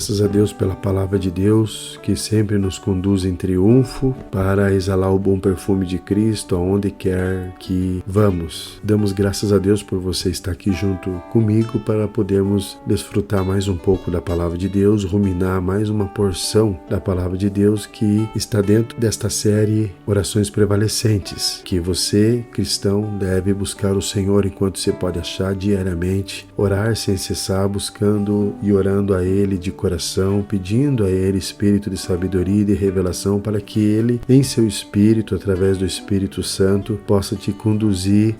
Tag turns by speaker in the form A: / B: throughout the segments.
A: Graças a Deus pela palavra de Deus, que sempre nos conduz em triunfo para exalar o bom perfume de Cristo aonde quer que vamos. Damos graças a Deus por você estar aqui junto comigo para podermos desfrutar mais um pouco da palavra de Deus, ruminar mais uma porção da palavra de Deus que está dentro desta série Orações Prevalecentes, que você, cristão, deve buscar o Senhor enquanto você pode achar diariamente, orar sem cessar, buscando e orando a Ele de coração, pedindo a Ele espírito de sabedoria e de revelação para que Ele, em seu espírito, através do Espírito Santo, possa te conduzir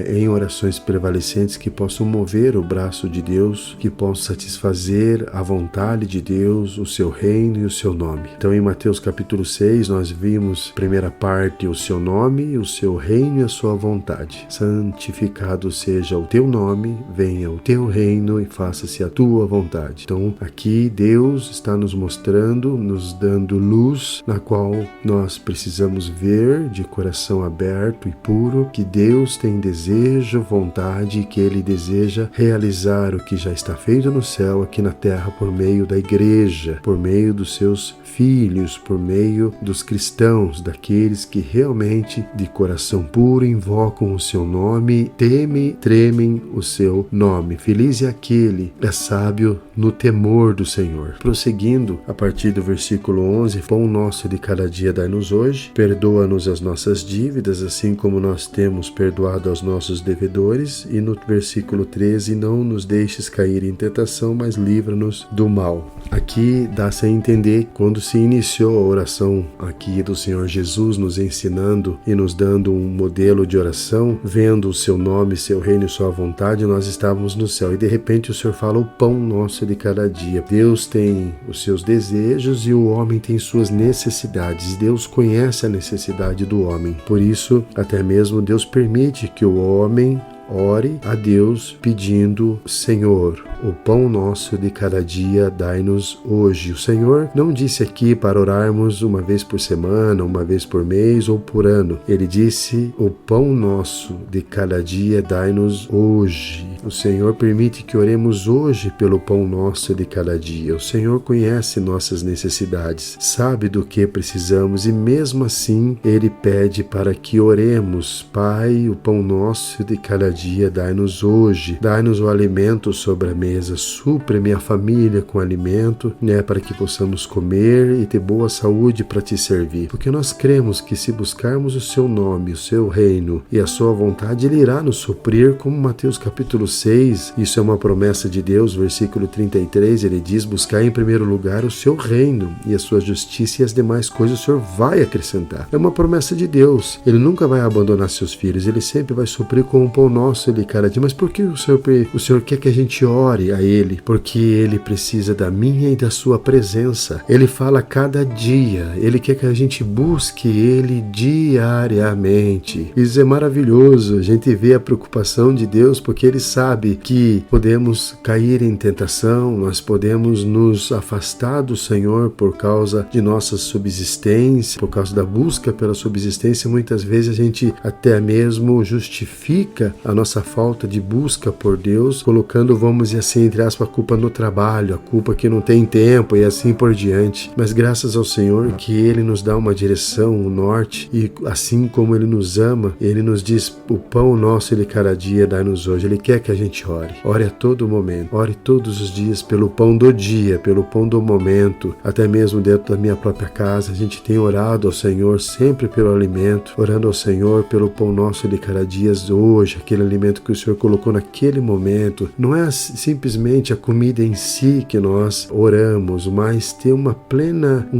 A: em orações prevalecentes que possam mover o braço de Deus, que possam satisfazer a vontade de Deus, o seu reino e o seu nome. Então, em Mateus capítulo 6, nós vimos, primeira parte, o seu nome, o seu reino e a sua vontade. Santificado seja o teu nome, venha o teu reino e faça-se a tua vontade. Então, aqui Deus está nos mostrando, nos dando luz, na qual nós precisamos ver de coração aberto e puro que Deus tem desejo, vontade e que Ele deseja realizar o que já está feito no céu aqui na terra por meio da igreja, por meio dos seus filhos, por meio dos cristãos, daqueles que realmente de coração puro invocam o seu nome, tremem o seu nome. Feliz é aquele que é sábio no temor do Senhor. Prosseguindo, a partir do versículo 11, pão nosso de cada dia dai-nos hoje, perdoa-nos as nossas dívidas, assim como nós temos perdoado aos nossos devedores, e no versículo 13, não nos deixes cair em tentação, mas livra-nos do mal. Aqui dá-se a entender, quando se iniciou a oração aqui do Senhor Jesus, nos ensinando e nos dando um modelo de oração, vendo o seu nome, seu reino e sua vontade, nós estávamos no céu, e de repente o Senhor fala o pão nosso de cada dia. Deus tem os seus desejos e o homem tem suas necessidades. Deus conhece a necessidade do homem. Por isso, até mesmo Deus permite que o homem ore a Deus pedindo: Senhor, o pão nosso de cada dia dai-nos hoje. O Senhor não disse aqui para orarmos uma vez por semana, uma vez por mês ou por ano. Ele disse: o pão nosso de cada dia dai-nos hoje. O Senhor permite que oremos hoje pelo pão nosso de cada dia. O Senhor conhece nossas necessidades, sabe do que precisamos e mesmo assim Ele pede para que oremos: Pai, o pão nosso de cada dia dai-nos hoje, dai-nos o alimento sobre a mesa, supre minha família com alimento, para que possamos comer e ter boa saúde para te servir, porque nós cremos que se buscarmos o seu nome, o seu reino e a sua vontade, Ele irá nos suprir, como Mateus capítulo 6, isso é uma promessa de Deus, versículo 33, Ele diz: buscar em primeiro lugar o seu reino e a sua justiça, e as demais coisas o Senhor vai acrescentar. É uma promessa de Deus, Ele nunca vai abandonar seus filhos, Ele sempre vai suprir com o pão nosso de cada dia. Mas por que o Senhor quer que a gente ore a Ele? Porque Ele precisa da minha e da sua presença. Ele fala a cada dia. Ele quer que a gente busque Ele diariamente. Isso é maravilhoso. A gente vê a preocupação de Deus, porque Ele sabe que podemos cair em tentação, nós podemos nos afastar do Senhor por causa de nossa subsistência, por causa da busca pela subsistência. Muitas vezes a gente até mesmo justifica a nossa falta de busca por Deus, colocando, vamos dizer assim, entre aspas, a culpa no trabalho, a culpa que não tem tempo e assim por diante. Mas graças ao Senhor que Ele nos dá uma direção, um norte, e assim como Ele nos ama, Ele nos diz: o pão nosso de cada dia dai-nos hoje. Ele quer que a gente ore a todo momento, ore todos os dias pelo pão do dia, pelo pão do momento, até mesmo dentro da minha própria casa. A gente tem orado ao Senhor sempre pelo alimento, orando ao Senhor pelo pão nosso de cada dia hoje, aquele alimento que o Senhor colocou naquele momento. Não é simplesmente a comida em si que nós oramos, mas ter um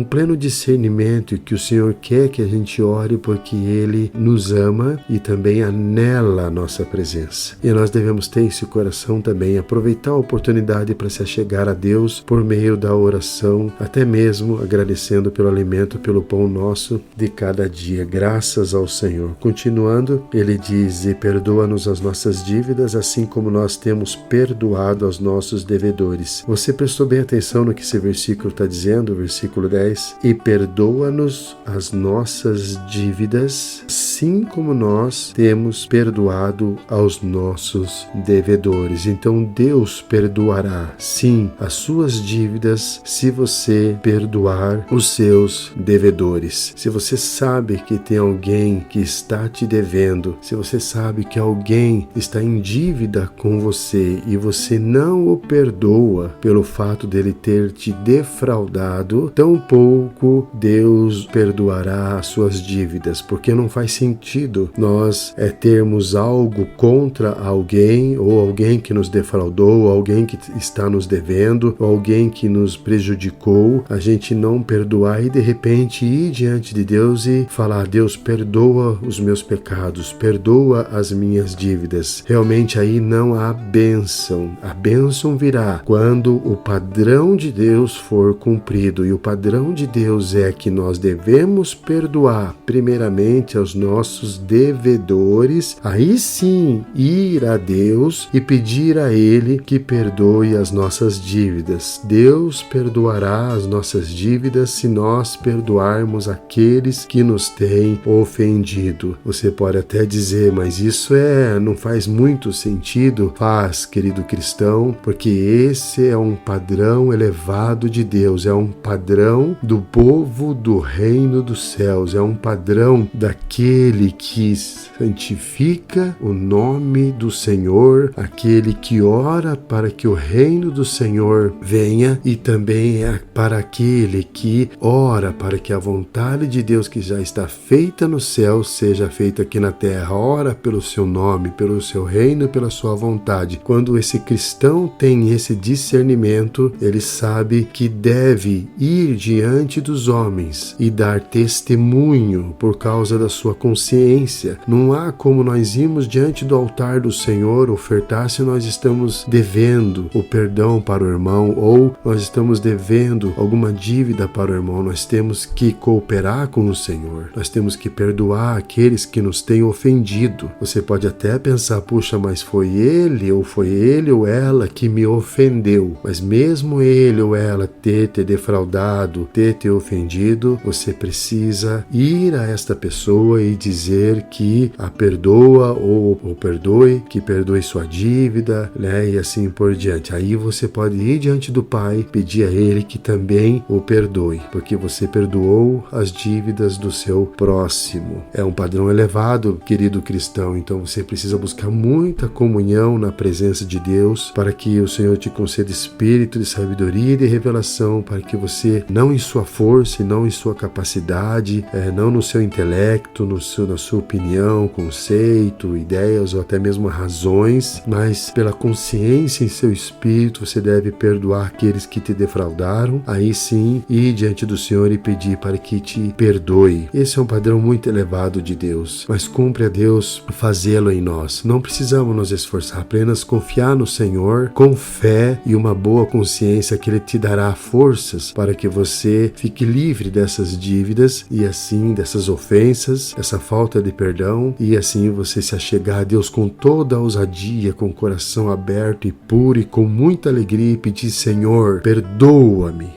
A: pleno discernimento que o Senhor quer que a gente ore, porque Ele nos ama e também anela a nossa presença. E nós devemos ter esse coração também, aproveitar a oportunidade para se achegar a Deus por meio da oração, até mesmo agradecendo pelo alimento, pelo pão nosso de cada dia. Graças ao Senhor. Continuando, Ele diz: e perdoa-nos as nossas dívidas, assim como nós temos perdoado aos nossos devedores. Você prestou bem atenção no que esse versículo está dizendo, versículo 10? E perdoa-nos as nossas dívidas, assim como nós temos perdoado aos nossos devedores. Então Deus perdoará, sim, as suas dívidas se você perdoar os seus devedores. Se você sabe que tem alguém que está te devendo, se você sabe que alguém está em dívida com você e você não o perdoa pelo fato dele ter te defraudado, tampouco Deus perdoará as suas dívidas, porque não faz sentido nós termos algo contra alguém, ou alguém que nos defraudou, ou alguém que está nos devendo, ou alguém que nos prejudicou, a gente não perdoar e de repente ir diante de Deus e falar: Deus, perdoa os meus pecados, perdoa as minhas dívidas. Realmente aí não há bênção. A bênção virá quando o padrão de Deus for cumprido, e o padrão de Deus é que nós devemos perdoar primeiramente aos nossos devedores, aí sim ir a Deus e pedir a Ele que perdoe as nossas dívidas. Deus perdoará as nossas dívidas se nós perdoarmos aqueles que nos têm ofendido. Você pode até dizer, mas isso não faz muito sentido. Faz, querido cristão, porque esse é um padrão elevado de Deus, é um padrão do povo do reino dos céus, é um padrão daquele que santifica o nome do Senhor, aquele que ora para que o reino do Senhor venha, e também é para aquele que ora para que a vontade de Deus que já está feita no céu seja feita aqui na terra. Ora pelo seu nome, pelo seu reino, pela sua vontade. Quando esse cristão tem esse discernimento, ele sabe que deve ir diante dos homens e dar testemunho por causa da sua consciência. Não há como nós irmos diante do altar do Senhor ofertar se nós estamos devendo o perdão para o irmão, ou nós estamos devendo alguma dívida para o irmão. Nós temos que cooperar com o Senhor. Nós temos que perdoar aqueles que nos têm ofendido. Você pode até pensar, puxa, mas foi ele ou ela que me ofendeu. Mas mesmo ele ou ela ter te defraudado, ter te ofendido, você precisa ir a esta pessoa e dizer que a perdoa ou perdoe, que perdoe sua dívida, né? E assim por diante. Aí você pode ir diante do Pai, pedir a Ele que também o perdoe, porque você perdoou as dívidas do seu próximo. É um padrão elevado, querido cristão, então você precisa buscar muita comunhão na presença de Deus, para que o Senhor te conceda espírito de sabedoria e de revelação, para que você, não em sua força e não em sua capacidade, não no seu intelecto, na sua opinião, conceito, ideias ou até mesmo razões, mas pela consciência em seu espírito, você deve perdoar aqueles que te defraudaram. Aí sim, ir diante do Senhor e pedir para que te perdoe. Esse é um padrão muito elevado de Deus, mas cumpre a Deus fazê-lo em nós. Não precisamos nos esforçar, apenas confiar no Senhor com fé e uma boa consciência que Ele te dará forças para que você fique livre dessas dívidas e assim dessas ofensas, essa falta de perdão, e assim você se achegar a Deus com toda a ousadia, com o coração aberto e puro e com muita alegria, e pedir: Senhor, perdoa-me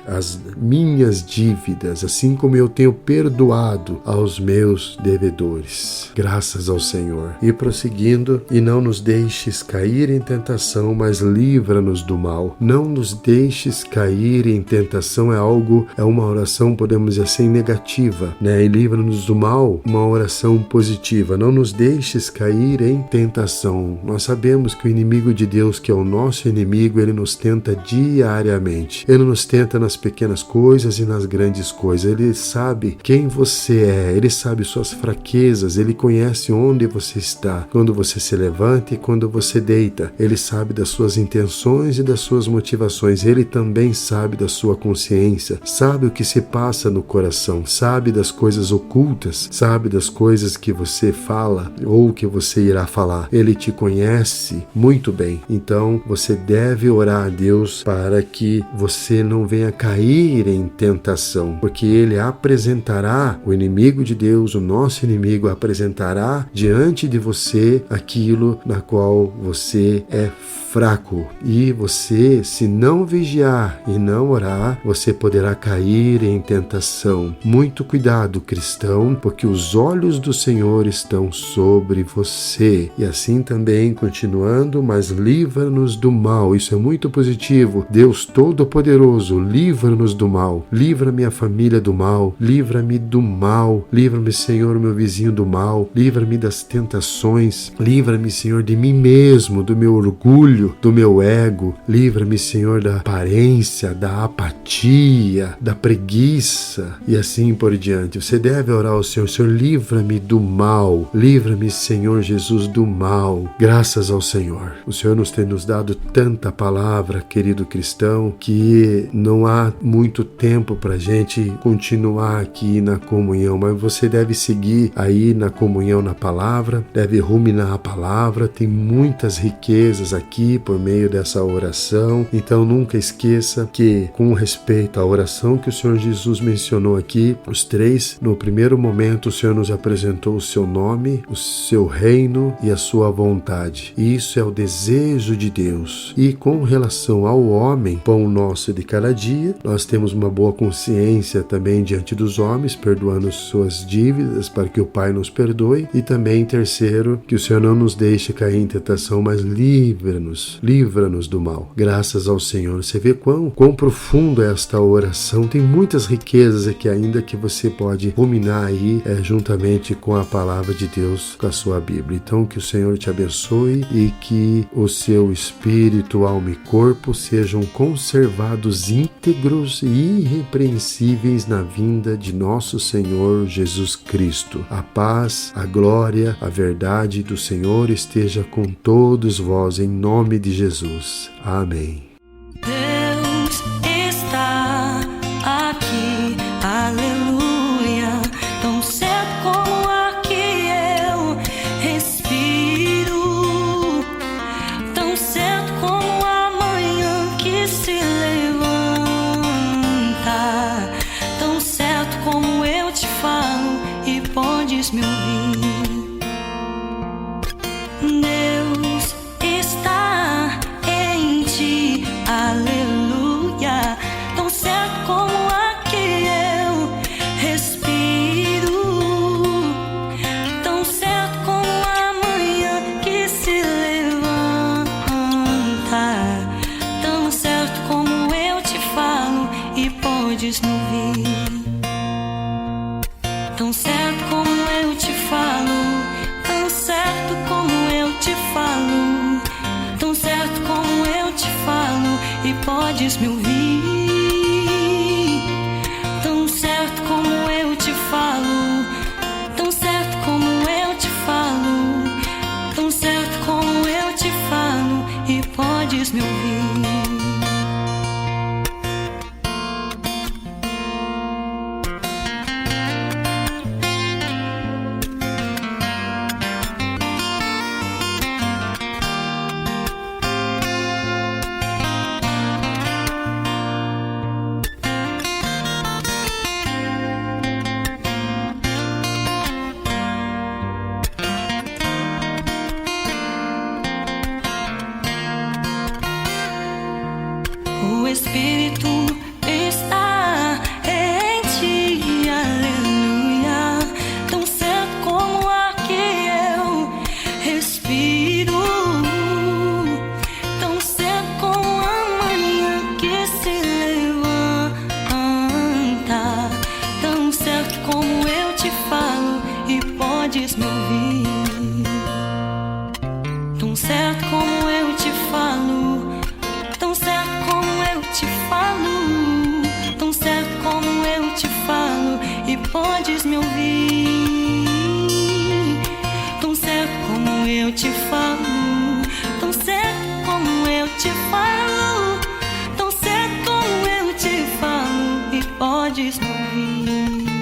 A: as minhas dívidas, assim como eu tenho perdoado aos meus devedores. Graças ao Senhor. E prosseguindo: e não nos deixes cair em tentação, mas livra-nos do mal. Não nos deixes cair em tentação é uma oração, podemos dizer assim, negativa, né? E livra-nos do mal, uma oração positiva. Não nos deixes cair em tentação. Nós sabemos que o inimigo de Deus, que é o nosso inimigo, ele nos tenta diariamente. Ele nos tenta nas pequenas coisas e nas grandes coisas. Ele sabe quem você é, ele sabe suas fraquezas, ele conhece onde você está, quando você se levanta e quando você deita. Ele sabe das suas intenções e das suas motivações. Ele também sabe da sua consciência, sabe o que se passa no coração, sabe das coisas ocultas, sabe das coisas que você fala ou que você irá falar. Ele te conhece muito bem. Então você deve orar a Deus para que você não venha cair em tentação, porque Ele apresentará, o inimigo de Deus, o nosso inimigo, apresentará diante diante de você aquilo na qual você é fraco. E você, se não vigiar e não orar, você poderá cair em tentação. Muito cuidado, cristão, porque os olhos do Senhor estão sobre você. E assim também, continuando, mas livra-nos do mal. Isso é muito positivo. Deus Todo-Poderoso, livra-nos do mal. Livra minha família do mal. Livra-me do mal. Livra-me, Senhor, meu vizinho do mal. Livra-me das tentações. Livra-me, Senhor, de mim mesmo, do meu orgulho, do meu ego. Livra-me, Senhor, da aparência, da apatia, da preguiça e assim por diante. Você deve orar ao Senhor: Senhor, livra-me do mal. Livra-me, Senhor Jesus, do mal. Graças ao Senhor. O Senhor nos tem nos dado tanta palavra, querido cristão, que não há muito tempo para a gente continuar aqui na comunhão, mas você deve seguir aí na comunhão na palavra, deve ruminar a palavra. Tem muitas riquezas aqui por meio dessa oração. Então nunca esqueça que, com respeito à oração que o Senhor Jesus mencionou aqui, os três, no primeiro momento o Senhor nos apresentou o seu nome, o seu reino e a sua vontade. Isso é o desejo de Deus. E com relação ao homem, pão nosso de cada dia, nós temos uma boa consciência também diante dos homens, perdoando suas dívidas para que o Pai nos perdoe. E também, terceiro, que o Senhor não nos deixe cair em tentação, mas livra-nos do mal. Graças ao Senhor. Você vê quão profundo é esta oração. Tem muitas riquezas aqui ainda que você pode ruminar aí juntamente com a palavra de Deus, com a sua Bíblia. Então que o Senhor te abençoe e que o seu espírito, alma e corpo sejam conservados íntegros e irrepreensíveis na vinda de nosso Senhor Jesus Cristo. A paz, a glória, a verdade do Senhor esteja com todos vós, em nome de Jesus. Amém.
B: Deus está aqui, aleluia, tão certo como ar que eu respiro, tão certo como a manhã que se levanta, tão certo como eu te falo e podes me ouvir. Deus está em ti, aleluia, tão certo como ar que eu respiro, tão certo como a manhã que se levanta, tão certo como eu te falo e podes me ouvir. Tão certo como eu te falo, tão certo como eu te falo, tão certo como eu te falo e podes me ouvir. Tão certo como eu te falo, tão certo como eu te falo, tão certo como eu te falo e podes me ouvir. O Espírito está em ti, aleluia, tão certo como o ar que eu respiro, tão certo como a manhã que se levanta, tão certo como eu te falo e podes me ouvir. Tão certo como eu te falo, tão certo como eu te falo, tão certo como eu te falo e podes me ouvir. Tão certo como eu te falo, tão certo como eu te falo, tão certo como eu te falo e podes me ouvir.